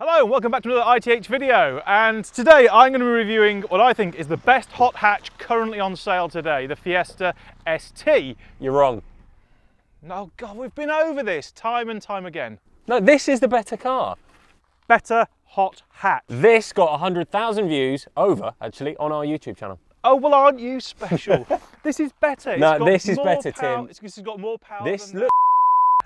Hello and welcome back to another ITH video, and today I'm going to be reviewing what I think is the best hot hatch currently on sale today, the Fiesta ST. You're wrong. Oh God, we've been over this time and time again. No, this is the better car. Better hot hatch. This got 100,000 views over, actually, on our YouTube channel. Oh, well, aren't you special? This is better. No, this is better, power. Tim. This has got more power This than looks...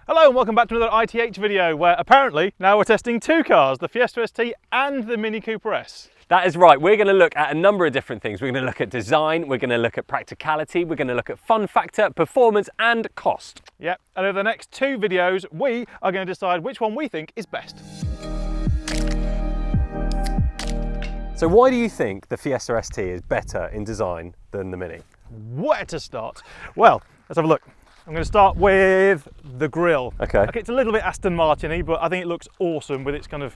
Hello and welcome back to another ITH video, where apparently now we're testing two cars, the Fiesta ST and the Mini Cooper S. That is right. We're going to look at a number of different things. We're going to look at design, we're going to look at practicality, we're going to look at fun factor, performance and cost. Yep, and over the next two videos, we are going to decide which one we think is best. So why do you think the Fiesta ST is better in design than the Mini? Where to start? Well, let's have a look. I'm going to start with the grille. Okay. It's a little bit Aston Martin-y, but I think it looks awesome with its kind of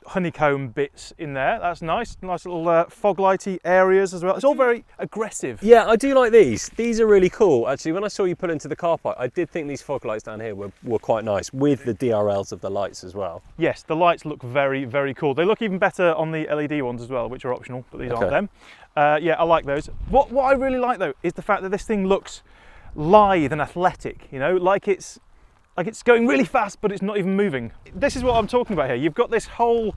honeycomb bits in there. That's nice. Nice little fog lighty areas as well. It's all very aggressive. Yeah, I do like these. These are really cool. Actually, when I saw you pull into the car park, I did think these fog lights down here were quite nice, with the DRLs of the lights as well. Yes, the lights look very, very cool. They look even better on the LED ones as well, which are optional, but these aren't them. Yeah, I like those. What I really like though is the fact that this thing looks lithe and athletic, you know, like it's going really fast, but it's not even moving. This is what I'm talking about here. You've got this whole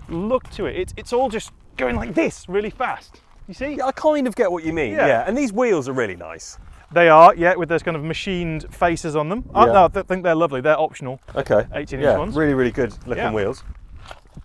look to it. It's all just going like this, really fast. You see? Yeah, I kind of get what you mean. Yeah, and these wheels are really nice. They are, yeah, with those kind of machined faces on them. Yeah. No, I think they're lovely. They're optional. Okay. 18-inch ones. Really, really good looking wheels.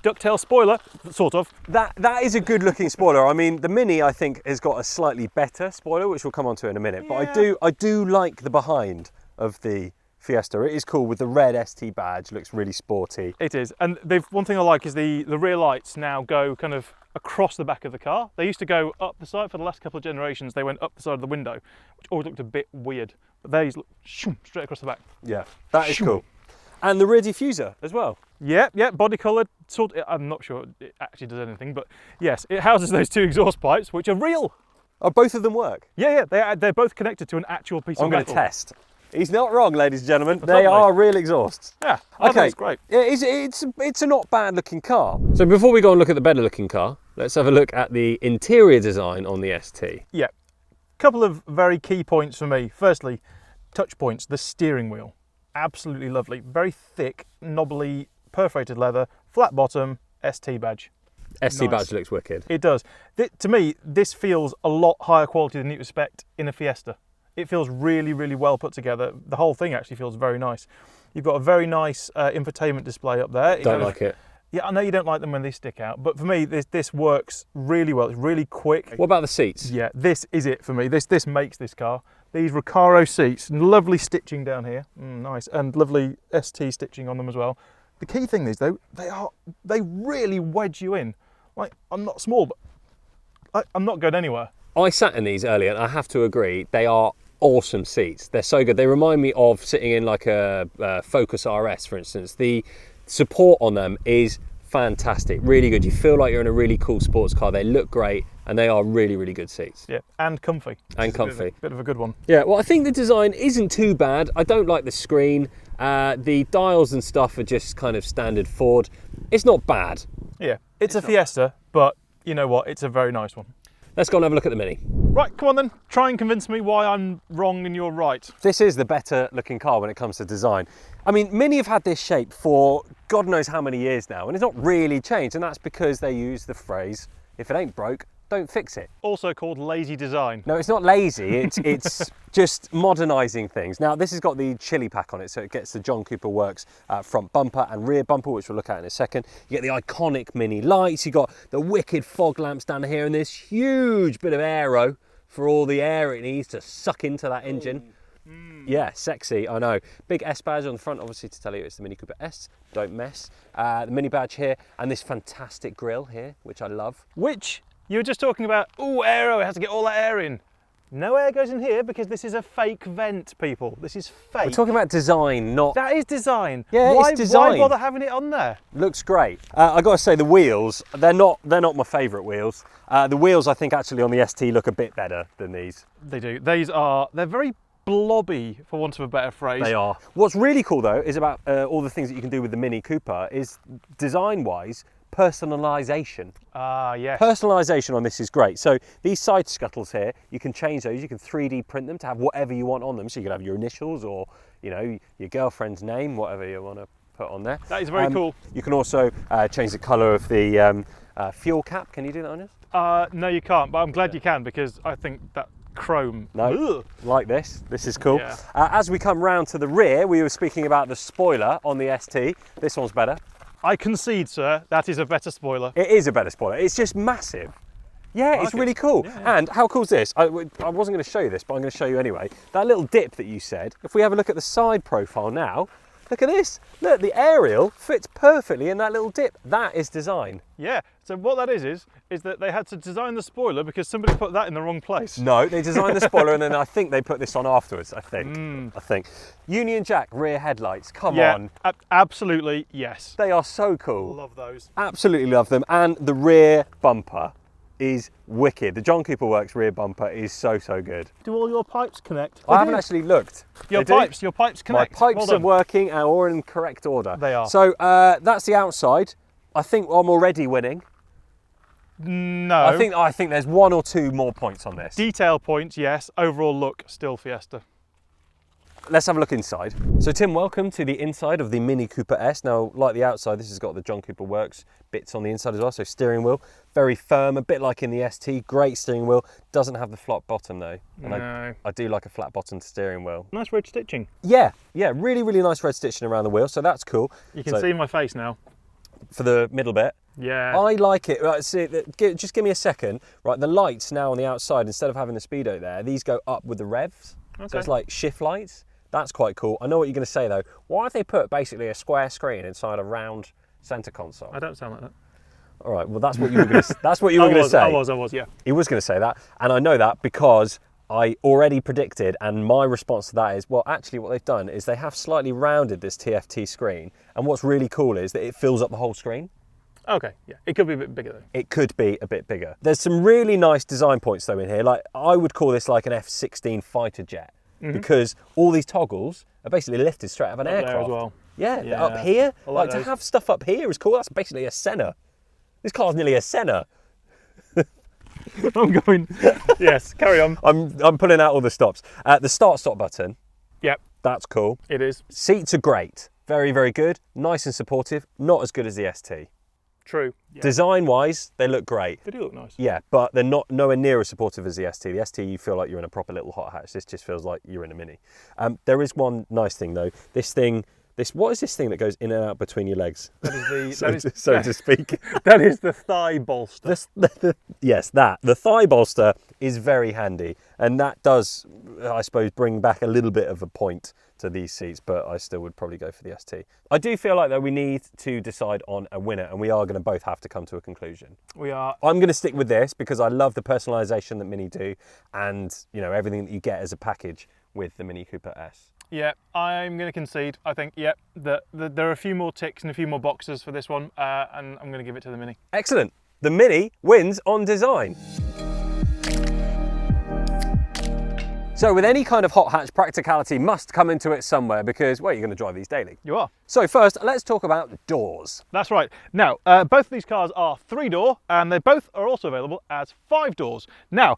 Ducktail spoiler, sort of. That is a good looking spoiler. I mean, the Mini I think has got a slightly better spoiler, which we'll come on to in a minute. But I do like the behind of the Fiesta. It is cool with the red ST badge. Looks really sporty. It is, and one thing I like is the rear lights now go kind of across the back of the car. They used to go up the side. For the last couple of generations, they went up the side of the window, which always looked a bit weird. But these look straight across the back. Yeah, that is cool. And the rear diffuser as well. Yeah, body coloured. I'm not sure it actually does anything, but yes, it houses those two exhaust pipes, which are real. Oh, both of them work? Yeah, they're both connected to an actual piece of metal. I'm going to test. He's not wrong, ladies and gentlemen. They are real exhausts. Yeah, I think it's great. It's a not bad looking car. So before we go and look at the better looking car, let's have a look at the interior design on the ST. Yeah, couple of very key points for me. Firstly, touch points, the steering wheel. Absolutely lovely. Very thick, knobbly, perforated leather, flat bottom, ST badge. ST badge looks wicked. It does. To me, this feels a lot higher quality than you'd expect in a Fiesta. It feels really, really well put together. The whole thing actually feels very nice. You've got a very nice infotainment display up there. Don't like it. Yeah, I know you don't like them when they stick out, but for me, this works really well. It's really quick. What about the seats? Yeah, this is it for me. This makes this car. These Recaro seats, lovely stitching down here, nice, and lovely ST stitching on them as well. The key thing is though, they really wedge you in. Like, I'm not small, but I'm not going anywhere. I sat in these earlier, and I have to agree, they are awesome seats. They're so good. They remind me of sitting in like a Focus RS, for instance. The support on them is fantastic, really good. You feel like you're in a really cool sports car. They look great, and they are really, really good seats. Yeah, and comfy. And comfy. Bit of a good one. Yeah, well, I think the design isn't too bad. I don't like the screen. The dials and stuff are just kind of standard Ford. It's not bad. Yeah, it's a Fiesta, but you know what? It's a very nice one. Let's go and have a look at the Mini. Right, come on then. Try and convince me why I'm wrong and you're right. This is the better looking car when it comes to design. I mean, Mini have had this shape for God knows how many years now, and it's not really changed, and that's because they use the phrase, if it ain't broke, don't fix it. Also called lazy design. No, it's not lazy, it's just modernising things. Now, this has got the chili pack on it, so it gets the John Cooper Works front bumper and rear bumper, which we'll look at in a second. You get the iconic Mini lights, you got the wicked fog lamps down here, and this huge bit of aero for all the air it needs to suck into that engine. Yeah, sexy, I know. Big S badge on the front, obviously, to tell you it's the Mini Cooper S, don't mess. The Mini badge here, and this fantastic grille here, which I love. Which you were just talking about, oh, aero, it has to get all that air in. No air goes in here because this is a fake vent, people. This is fake. We're talking about design, not... That is design. Yeah, it's design. Why bother having it on there? Looks great. I got to say, the wheels, they're not my favourite wheels. The wheels, I think, actually on the ST look a bit better than these. They do. These are, they're very blobby, for want of a better phrase. They are. What's really cool though is about all the things that you can do with the Mini Cooper is design-wise, personalisation. Ah, yes. Personalisation on this is great. So these side scuttles here, you can change those. You can 3D print them to have whatever you want on them. So you can have your initials or, you know, your girlfriend's name, whatever you want to put on there. That is very cool. You can also change the colour of the fuel cap. Can you do that on yours? No, you can't, but I'm glad you can, because I think that chrome. No, Ugh. like this. This is cool. Yeah. As we come round to the rear, we were speaking about the spoiler on the ST. This one's better. I concede, sir, that is a better spoiler. It is a better spoiler. It's just massive. Yeah, it's really cool. Yeah. And how cool is this? I wasn't going to show you this, but I'm going to show you anyway. That little dip that you said, if we have a look at the side profile now, look at this. Look, the aerial fits perfectly in that little dip. That is design. Yeah, so what that is that they had to design the spoiler because somebody put that in the wrong place. No, they designed the spoiler and then I think they put this on afterwards, I think. Union Jack rear headlights, come on. Absolutely, yes. They are so cool. Love those. Absolutely love them. And the rear bumper is wicked. The John Cooper Works rear bumper is so good. Do all your pipes connect? I haven't actually looked. Your pipes connect. My pipes are working and all in correct order. They are. So that's the outside. I think I'm already winning. No. I think there's one or two more points on this. Detail points, yes. Overall look, still Fiesta. Let's have a look inside. So Tim, welcome to the inside of the Mini Cooper S. Now, like the outside, this has got the John Cooper Works bits on the inside as well. So steering wheel, very firm, a bit like in the ST. Great steering wheel. Doesn't have the flat bottom though. And No. I do like a flat bottom steering wheel. Nice red stitching. Yeah, really nice red stitching around the wheel. So that's cool. You can see my face now. For the middle bit. Yeah. I like it. Right, see, just give me a second. Right, the lights now on the outside, instead of having the speedo there, these go up with the revs. Okay. So it's like shift lights. That's quite cool. I know what you're going to say though. Why have they put basically a square screen inside a round centre console? I don't sound like that. All right. Well, that's what you were going to. That's what you were going to say. I was. Yeah. He was going to say that, and I know that because I already predicted, and my response to that is, well, actually, what they've done is they have slightly rounded this TFT screen, and what's really cool is that it fills up the whole screen. Okay, yeah, it could be a bit bigger though. It could be a bit bigger. There's some really nice design points though in here. Like I would call this like an F-16 fighter jet because all these toggles are basically lifted straight out of an aircraft. There as well. Yeah, up here. I like to those. have stuff up here is cool. That's basically a Senna. This car's nearly a Senna. I'm going. Yes, carry on. I'm pulling out all the stops. The start-stop button. Yep, That's cool. it is. Seats are great. Very good. Nice and supportive. Not as good as the ST. True. Yeah. Design-wise, they look great. They do look nice. Yeah, but they're not nowhere near as supportive as the ST. The ST, you feel like you're in a proper little hot hatch. This just feels like you're in a Mini. There is one nice thing though. What is this thing that goes in and out between your legs? That is the. so to speak. That is the thigh bolster. Yes, that. The thigh bolster is very handy, and that does, I suppose, bring back a little bit of a point to these seats, but I still would probably go for the ST. I do feel like though we need to decide on a winner, and we are going to both have to come to a conclusion. We are. I'm going to stick with this because I love the personalisation that Mini do, and everything that you get as a package with the Mini Cooper S. Yeah, I'm going to concede. I think, yeah, that there are a few more ticks and a few more boxes for this one, and I'm going to give it to the Mini. Excellent. The Mini wins on design. So with any kind of hot hatch, practicality must come into it somewhere because, well, you're going to drive these daily. You are. So first, let's talk about doors. That's right. Now, both of these cars are 3-door, and they both are also available as 5 doors. Now,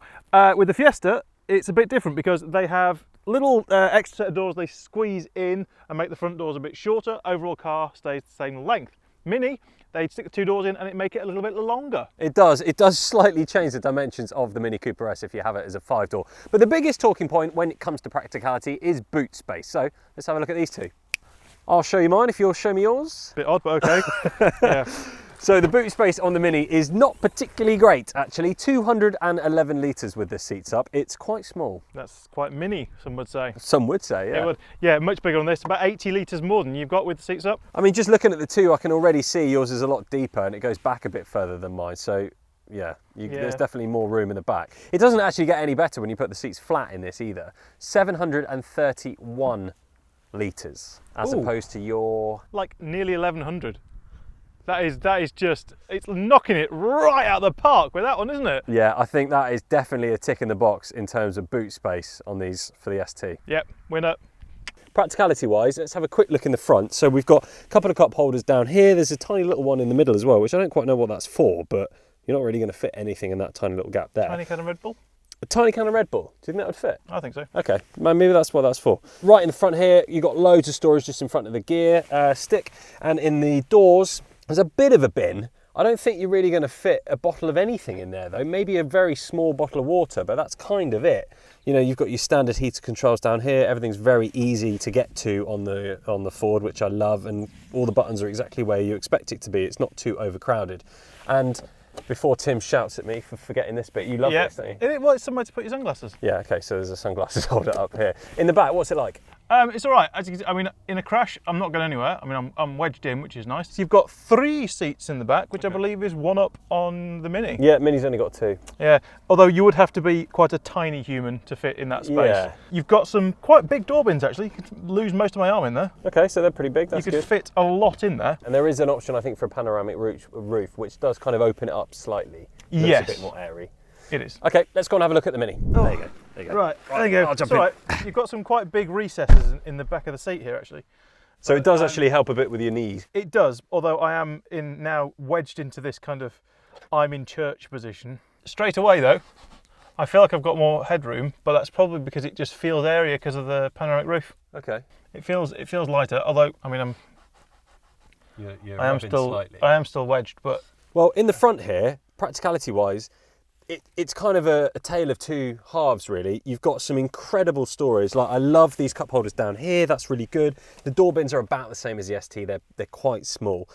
with the Fiesta, it's a bit different because they have little extra set of doors they squeeze in and make the front doors a bit shorter. Overall car stays the same length. Mini, they stick the 2 doors in and it make it a little bit longer. It does slightly change the dimensions of the Mini Cooper S if you have it as a 5-door. But the biggest talking point when it comes to practicality is boot space. So let's have a look at these two. I'll show you mine if you'll show me yours. Bit odd, but okay. Yeah. So the boot space on the Mini is not particularly great, actually. 211 litres with the seats up. It's quite small. That's quite mini, some would say. Some would say, yeah. It would. Yeah, much bigger on this. About 80 litres more than you've got with the seats up. I mean, just looking at the two, I can already see yours is a lot deeper and it goes back a bit further than mine. So, yeah, there's definitely more room in the back. It doesn't actually get any better when you put the seats flat in this either. 731 litres as opposed to your... Like nearly 1100. That is just, it's knocking it right out of the park with that one, isn't it? Yeah, I think that is definitely a tick in the box in terms of boot space on these for the ST. Yep, winner. Practicality wise, let's have a quick look in the front. So we've got a couple of cup holders down here. There's a tiny little one in the middle as well, which I don't quite know what that's for, but you're not really going to fit anything in that tiny little gap there. Tiny can of Red Bull? A tiny can of Red Bull. Do you think that would fit? I think so. Okay, maybe that's what that's for. Right in the front here, you've got loads of storage just in front of the gear stick, and in the doors, there's a bit of a bin. I don't think you're really going to fit a bottle of anything in there though. Maybe a very small bottle of water, but that's kind of it. You know, you've got your standard heater controls down here. Everything's very easy to get to on the Ford, which I love, and all the buttons are exactly where you expect it to be. It's not too overcrowded. And before Tim shouts at me for forgetting this bit, you love this, don't you? Well, it's somewhere to put your sunglasses. Yeah, okay, so there's a sunglasses holder up here. In the back, what's it like? It's all right. As you can see, I mean, in a crash, I'm not going anywhere. I mean, I'm wedged in, which is nice. So you've got 3 seats in the back, which I believe is 1 up on the Mini. Yeah, Mini's only got 2. Yeah, although you would have to be quite a tiny human to fit in that space. Yeah. You've got some quite big door bins, actually. You could lose most of my arm in there. Okay, so they're pretty big, that's good. You could fit a lot in there. And there is an option, I think, for a panoramic roof, which does kind of open it up slightly. Yes. It's a bit more airy. It is. Okay, let's go and have a look at the Mini. Oh. There you go. There you go. Right, there you go. I'll jump in. Right. You've got some quite big recesses in the back of the seat here, actually. So it does actually help a bit with your knees. It does, although I am now wedged into this kind of I'm in church position. Straight away though, I feel like I've got more headroom, but that's probably because it just feels airier because of the panoramic roof. Okay. It feels lighter, although I mean I am still wedged, but well, in the front here, practicality wise, it's kind of a tale of 2 halves really. You've got some incredible storage. Like, I love these cup holders down here, that's really good. The door bins are about the same as the ST, they're quite small.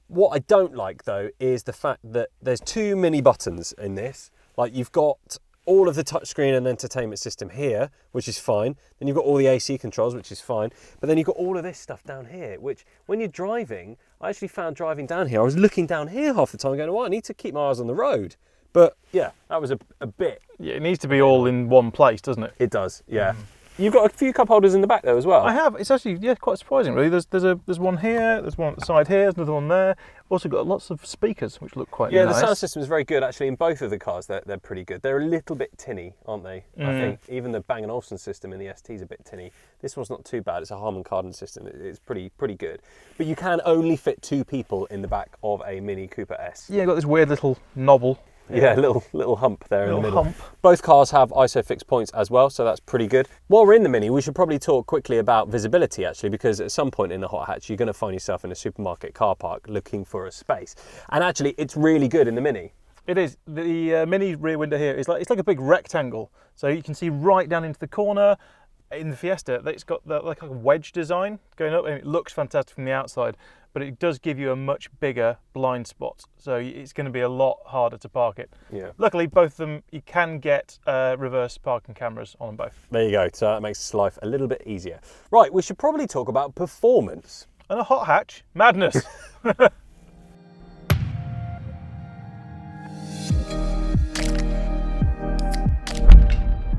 What I don't like though is the fact that there's too many buttons in this. Like, you've got all of the touchscreen and entertainment system here, which is fine. Then you've got all the AC controls, which is fine. But then you've got all of this stuff down here, which when you're driving, I actually found driving down here, I was looking down here half the time going, oh, I need to keep my eyes on the road. But yeah, that was a bit. Yeah, it needs to be all in one place, doesn't it? It does, yeah. You've got a few cup holders in the back there as well. I have. It's actually quite surprising really. There's one here, there's one at the side here, there's another one there. Also got lots of speakers which look quite nice. Yeah, the sound system is very good actually in both of the cars. They're pretty good. They're a little bit tinny, aren't they? I think even the Bang & Olufsen system in the ST is a bit tinny. This one's not too bad. It's a Harman Kardon system. It's pretty good. But you can only fit 2 people in the back of a Mini Cooper S. Yeah, got this weird little knobble. Yeah, little hump there in the middle. Hump. Both cars have ISO fixed points as well, so that's pretty good. While we're in the Mini, we should probably talk quickly about visibility actually, because at some point in the hot hatch, you're going to find yourself in a supermarket car park looking for a space. And actually, it's really good in the Mini. It is. The Mini rear window here is like a big rectangle, so you can see right down into the corner. In the Fiesta, it's got like a wedge design going up, and it looks fantastic from the outside, but it does give you a much bigger blind spot, so it's going to be a lot harder to park it. Yeah. Luckily, both of them, you can get reverse parking cameras on them both. There you go, so that makes life a little bit easier. Right, we should probably talk about performance. And a hot hatch, madness.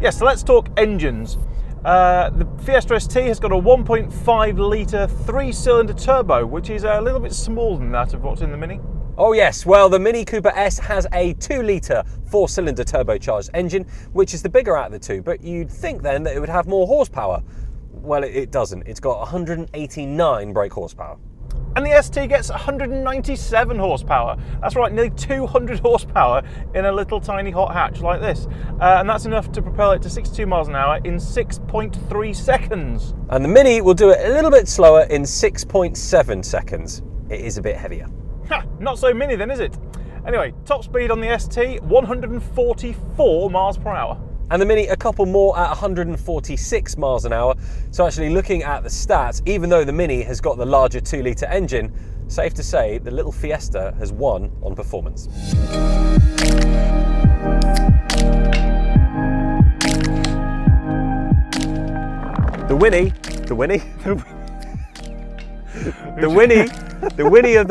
Yes, so let's talk engines. The Fiesta ST has got a 1.5 litre 3-cylinder turbo, which is a little bit smaller than that of what's in the Mini. Oh yes, well the Mini Cooper S has a 2-litre 4-cylinder turbocharged engine, which is the bigger out of the 2, but you'd think then that it would have more horsepower. Well, it doesn't. It's got 189 brake horsepower. And the ST gets 197 horsepower. That's right, nearly 200 horsepower in a little tiny hot hatch like this. And that's enough to propel it to 62 miles an hour in 6.3 seconds. And the Mini will do it a little bit slower in 6.7 seconds. It is a bit heavier. Ha! Not so mini then, is it? Anyway, top speed on the ST, 144 miles per hour. And the Mini a couple more at 146 miles an hour. So actually looking at the stats, even though the Mini has got the larger 2-litre engine, safe to say the little Fiesta has won on performance. The Winnie of the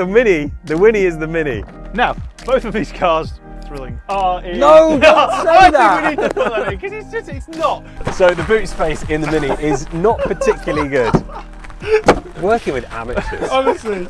Mini, the Winnie is the Mini. Now, both of these cars, thrilling. No, don't say that! I think we need to put that in, because it's not. So the boot space in the Mini is not particularly good. Working with amateurs. Honestly.